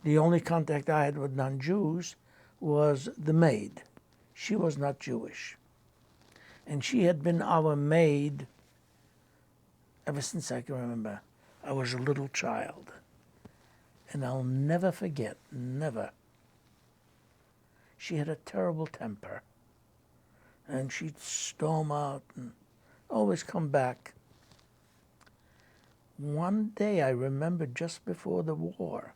The only contact I had with non-Jews was the maid. She was not Jewish. And she had been our maid ever since I can remember. I was a little child. And I'll never forget, never. She had a terrible temper. And she'd storm out and always come back. One day I remember just before the war,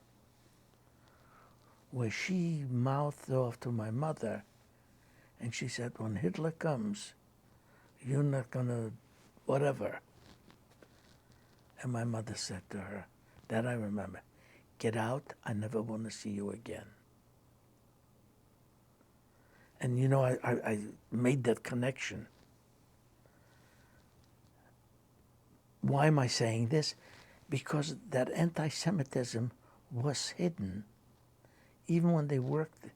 where she mouthed off to my mother, and she said, when Hitler comes, you're not gonna whatever. And my mother said to her, that I remember, get out, I never want to see you again. And you know, I made that connection. Why am I saying this? Because that anti-Semitism was hidden. Even when they worked,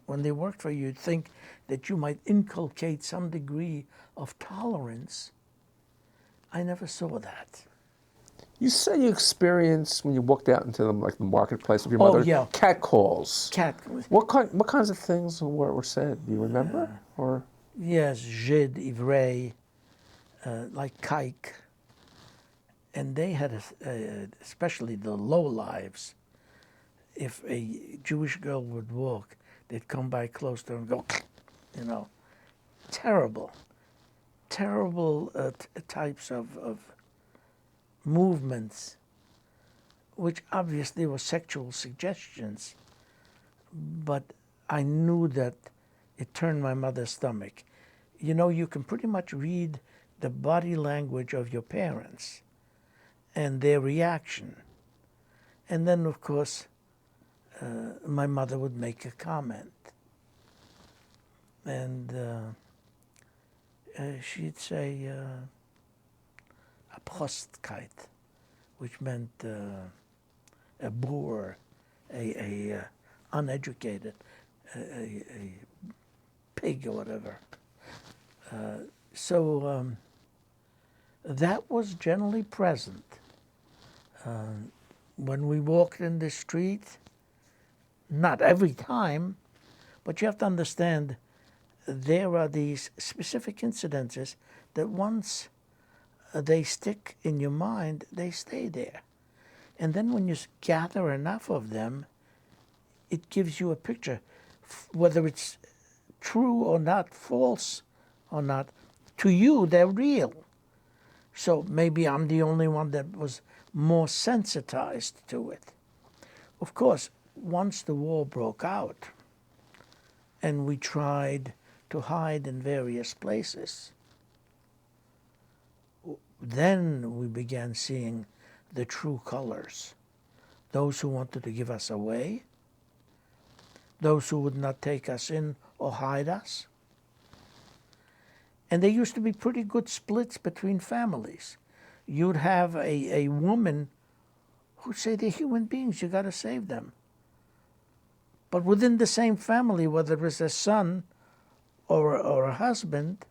when they worked for you, you'd think that you might inculcate some degree of tolerance. I never saw that. You said you experienced when you walked out into the marketplace with your mother. Yeah. Catcalls. What kinds of things were said? Do you remember? Or yes, Jid, Ivrei, like Kaik, and they had especially the lowlives. If a Jewish girl would walk, they'd come by close to her and go, you know, terrible types of movements, which obviously were sexual suggestions, but I knew that it turned my mother's stomach. You know, you can pretty much read the body language of your parents and their reaction. And then, of course, my mother would make a comment. And she'd say, a Prostkeit, which meant a boor, a uneducated, a pig or whatever. So that was generally present. When we walked in the street, not every time, but you have to understand there are these specific incidences that once they stick in your mind, they stay there. And then when you gather enough of them, it gives you a picture, whether it's true or not, false or not. To you, they're real. So maybe I'm the only one that was more sensitized to it. Of course, once the war broke out and we tried to hide in various places, then we began seeing the true colors. Those who wanted to give us away, those who would not take us in or hide us. And there used to be pretty good splits between families. You'd have a woman who'd say they're human beings, you got to save them. But within the same family, whether it was a son or a husband,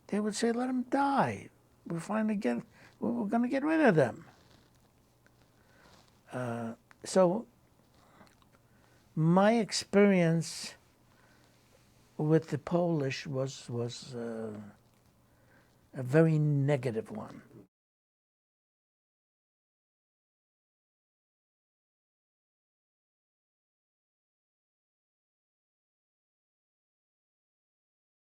they would say, let him die. We're going to get rid of them. So my experience with the Polish was a very negative one.